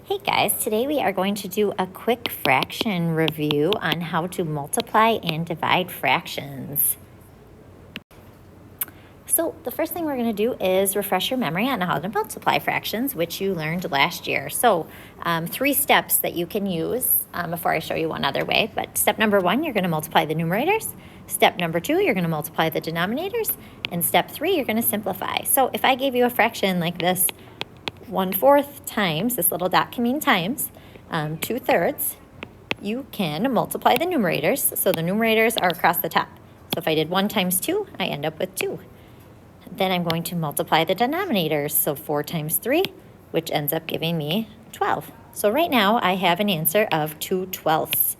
Hey guys, today we are going to do a quick fraction review on how to multiply and divide fractions. So the first thing we're going to do is refresh your memory on how to multiply fractions, which you learned last year. So 3 steps that you can use before I show you one other way. But step number 1, you're going to multiply the numerators. Step number 2, you're going to multiply the denominators. And step 3, you're going to simplify. So if I gave you a fraction like this, 1/4 times, this little dot can mean times, 2/3, you can multiply the numerators. So the numerators are across the top. So if I did 1 times 2, I end up with 2. Then I'm going to multiply the denominators. So 4 times 3, which ends up giving me 12. So right now I have an answer of 2/12.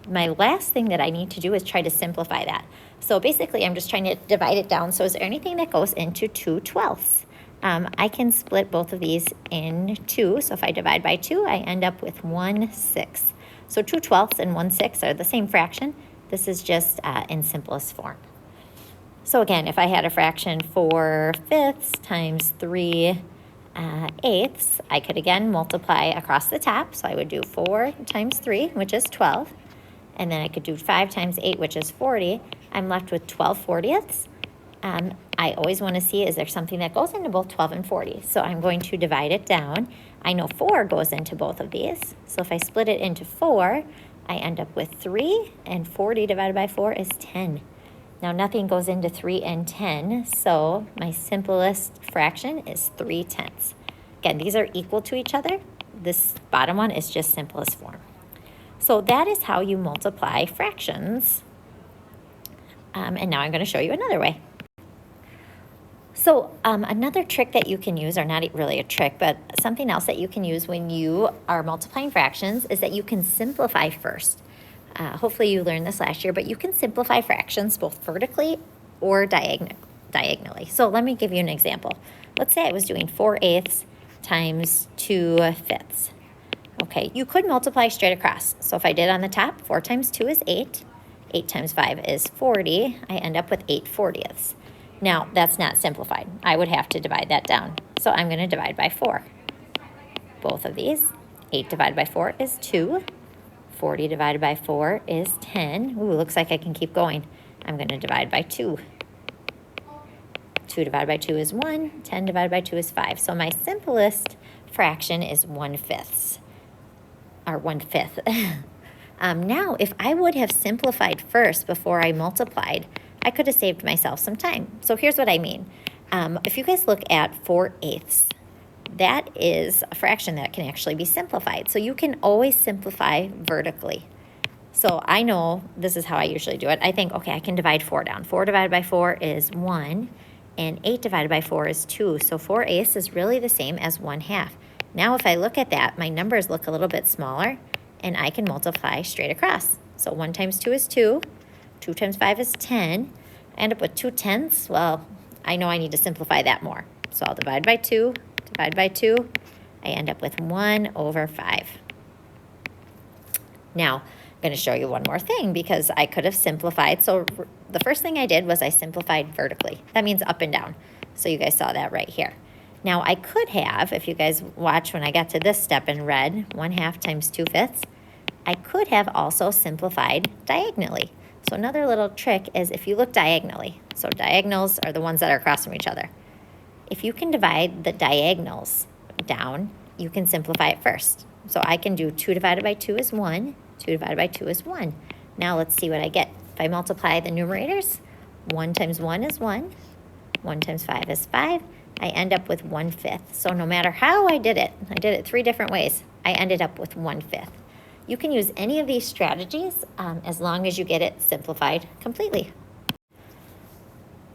My last thing that I need to do is try to simplify that. So basically I'm just trying to divide it down. So is there anything that goes into 2/12? I can split both of these in 2. So if I divide by 2, I end up with 1/6. So 2/12 and 1/6 are the same fraction. This is just in simplest form. So again, if I had a fraction 4/5 times 3/8, I could again multiply across the top. So I would do 4 times 3, which is 12. And then I could do 5 times 8, which is 40. I'm left with 12/40. I always want to see, is there something that goes into both 12 and 40? So I'm going to divide it down. I know 4 goes into both of these. So if I split it into 4, I end up with 3, and 40 divided by 4 is 10. Now nothing goes into 3 and 10, so my simplest fraction is 3/10. Again, these are equal to each other. This bottom one is just simplest form. So that is how you multiply fractions. And now I'm going to show you another way. So another trick that you can use, or not really a trick, but something else that you can use when you are multiplying fractions is that you can simplify first. Hopefully you learned this last year, but you can simplify fractions both vertically or diagonally. So let me give you an example. Let's say I was doing 4/8 times 2/5. Okay, you could multiply straight across. So if I did on the top, 4 times 2 is 8. 8 times 5 is 40. I end up with 8/40. Now, that's not simplified. I would have to divide that down. So I'm going to divide by 4. Both of these. 8 divided by 4 is 2. 40 divided by 4 is 10. Ooh, looks like I can keep going. I'm going to divide by 2. 2 divided by 2 is 1. 10 divided by 2 is 5. So my simplest fraction is 1/5. Or 1/5. Now, if I would have simplified first before I multiplied, I could have saved myself some time. So here's what I mean. If you guys look at 4/8, that is a fraction that can actually be simplified. So you can always simplify vertically. So I know this is how I usually do it. I think, okay, I can divide 4 down. 4 divided by 4 is 1, and 8 divided by 4 is 2. So 4/8 is really the same as 1/2. Now if I look at that, my numbers look a little bit smaller, and I can multiply straight across. So 1 times 2 is 2. 2 times 5 is 10. I end up with 2/10. Well, I know I need to simplify that more. So I'll divide by 2, divide by 2. I end up with 1/5. Now, I'm going to show you one more thing because I could have simplified. So the first thing I did was I simplified vertically. That means up and down. So you guys saw that right here. Now I could have, if you guys watch when I got to this step in red, 1/2 times 2/5, I could have also simplified diagonally. So another little trick is if you look diagonally. So diagonals are the ones that are across from each other. If you can divide the diagonals down, you can simplify it first. So I can do 2 divided by 2 is 1. 2 divided by 2 is 1. Now let's see what I get. If I multiply the numerators, 1 times 1 is 1. 1 times 5 is 5. I end up with 1/5. So no matter how I did it 3 different ways, I ended up with 1/5. You can use any of these strategies as long as you get it simplified completely.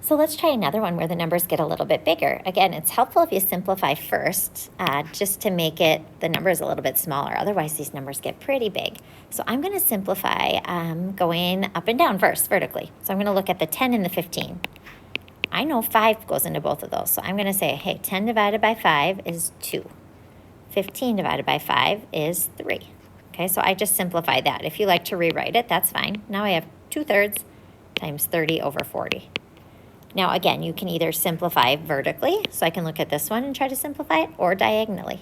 So let's try another one where the numbers get a little bit bigger. Again, it's helpful if you simplify first just to make the numbers a little bit smaller. Otherwise, these numbers get pretty big. So I'm going to simplify going up and down first, vertically. So I'm going to look at the 10 and the 15. I know 5 goes into both of those. So I'm going to say, hey, 10 divided by 5 is 2. 15 divided by 5 is 3. Okay, so I just simplified that. If you like to rewrite it, that's fine. Now I have 2/3 times 30/40. Now again, you can either simplify vertically, so I can look at this one and try to simplify it, or diagonally.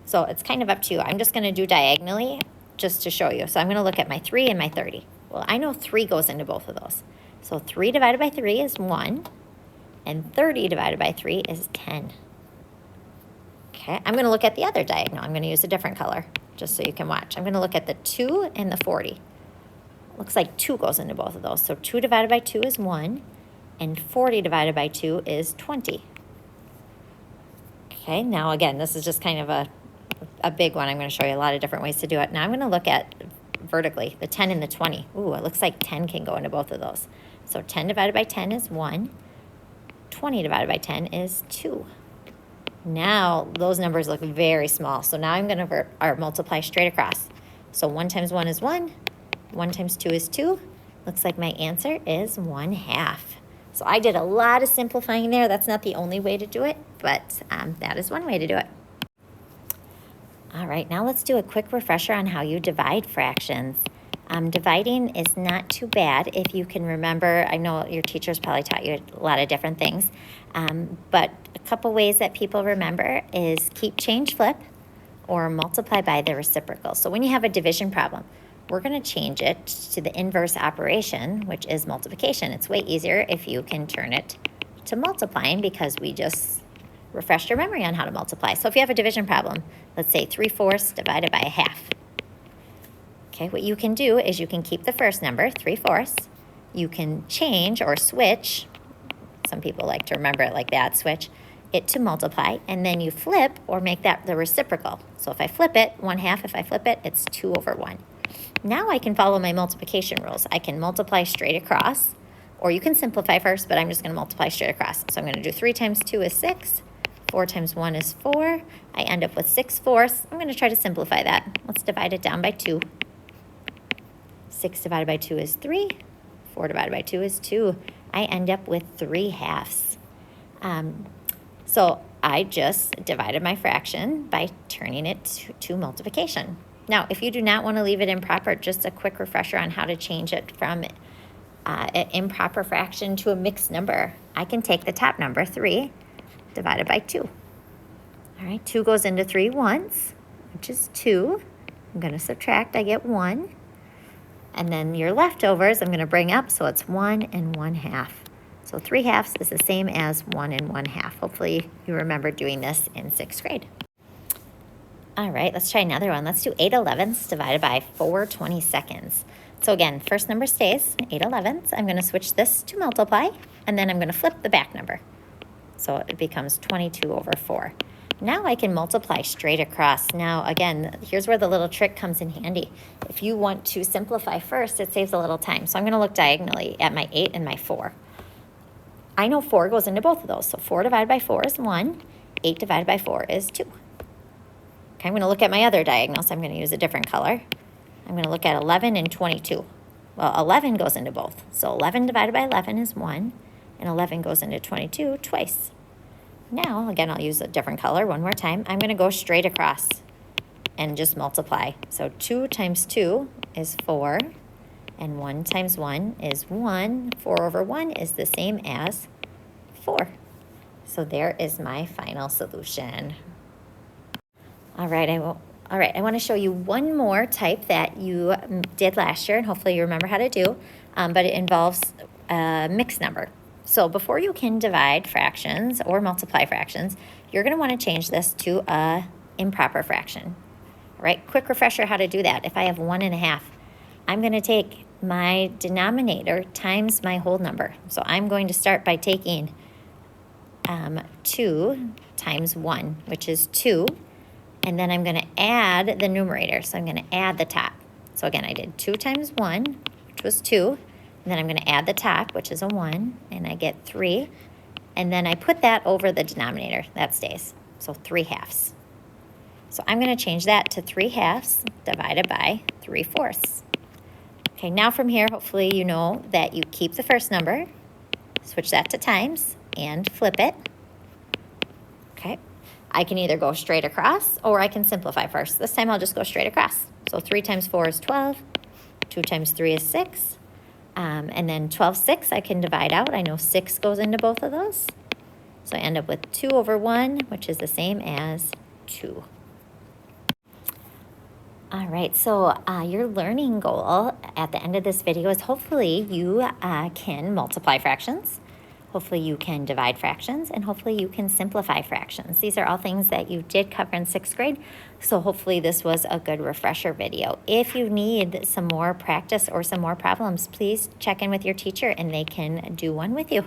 So it's kind of up to you. I'm just going to do diagonally just to show you. So I'm going to look at my 3 and my 30. Well, I know 3 goes into both of those. So 3 divided by 3 is 1, and 30 divided by 3 is 10. Okay, I'm going to look at the other diagonal. I'm going to use a different color just so you can watch. I'm going to look at the 2 and the 40. Looks like 2 goes into both of those. So 2 divided by 2 is 1, and 40 divided by 2 is 20. Okay, now again, this is just kind of a big one. I'm going to show you a lot of different ways to do it. Now I'm going to look at vertically, the 10 and the 20. Ooh, it looks like 10 can go into both of those. So 10 divided by 10 is 1. 20 divided by 10 is 2. Now those numbers look very small. So now I'm going to multiply straight across. So 1 times 1 is 1. 1 times 2 is 2. Looks like my answer is 1/2. So I did a lot of simplifying there. That's not the only way to do it, but that is one way to do it. All right, now let's do a quick refresher on how you divide fractions. Dividing is not too bad if you can remember. I know your teachers probably taught you a lot of different things, but a couple ways that people remember is keep, change, flip, or multiply by the reciprocal. So when you have a division problem, we're going to change it to the inverse operation, which is multiplication. It's way easier if you can turn it to multiplying because we just refreshed your memory on how to multiply. So if you have a division problem, let's say 3/4 divided by 1/2. Okay, what you can do is you can keep the first number, 3/4. You can change or switch. Some people like to remember it like that, switch it to multiply, and then you flip or make that the reciprocal. So if I flip it, 1/2, if I flip it, it's 2/1. Now I can follow my multiplication rules. I can multiply straight across, or you can simplify first, but I'm just going to multiply straight across. So I'm going to do 3 times 2 is 6. 4 times 1 is 4. I end up with 6/4. I'm going to try to simplify that. Let's divide it down by 2. 6 divided by 2 is 3. 4 divided by 2 is 2. I end up with 3/2. So I just divided my fraction by turning it to multiplication. Now, if you do not want to leave it improper, just a quick refresher on how to change it from an improper fraction to a mixed number. I can take the top number, 3, divided by 2. All right, 2 goes into 3 once, which is 2. I'm going to subtract, I get 1. And then your leftovers, I'm going to bring up, so it's 1 and 1/2. So 3/2 is the same as 1 and 1/2. Hopefully you remember doing this in 6th grade. All right, let's try another one. Let's do 8/11 divided by 4/22. So again, first number stays, 8/11. I'm going to switch this to multiply, and then I'm going to flip the back number. So it becomes 22/4. Now I can multiply straight across. Now again, here's where the little trick comes in handy. If you want to simplify first, it saves a little time. So I'm going to look diagonally at my 8 and my 4. I know 4 goes into both of those. So 4 divided by 4 is 1. 8 divided by 4 is 2. Okay, I'm going to look at my other diagonal, so I'm going to use a different color. I'm going to look at 11 and 22. Well, 11 goes into both. So 11 divided by 11 is 1, and 11 goes into 22 twice. Now, again, I'll use a different color one more time. I'm going to go straight across and just multiply. So 2 times 2 is 4, and 1 times 1 is 1. 4/1 is the same as 4. So there is my final solution. All right, I want to show you one more type that you did last year, and hopefully you remember how to do, but it involves a mixed number. So before you can divide fractions or multiply fractions, you're going to want to change this to a improper fraction. All right, quick refresher how to do that. If I have 1/2, I'm going to take my denominator times my whole number. So I'm going to start by taking 2 times 1, which is 2. And then I'm going to add the numerator. So I'm going to add the top. So again, I did 2 times 1, which was 2. And then I'm going to add the top, which is a 1. And I get 3. And then I put that over the denominator. That stays. So 3/2. So I'm going to change that to 3/2 divided by 3/4. Okay, now from here, hopefully you know that you keep the first number, switch that to times, and flip it. Okay. I can either go straight across or I can simplify first. This time I'll just go straight across. So 3 times 4 is 12. 2 times 3 is 6. And then 12/6 I can divide out. I know 6 goes into both of those. So I end up with 2/1, which is the same as 2. All right, so your learning goal at the end of this video is hopefully you can multiply fractions, hopefully you can divide fractions, and hopefully you can simplify fractions. These are all things that you did cover in 6th grade, so hopefully this was a good refresher video. If you need some more practice or some more problems, please check in with your teacher and they can do one with you.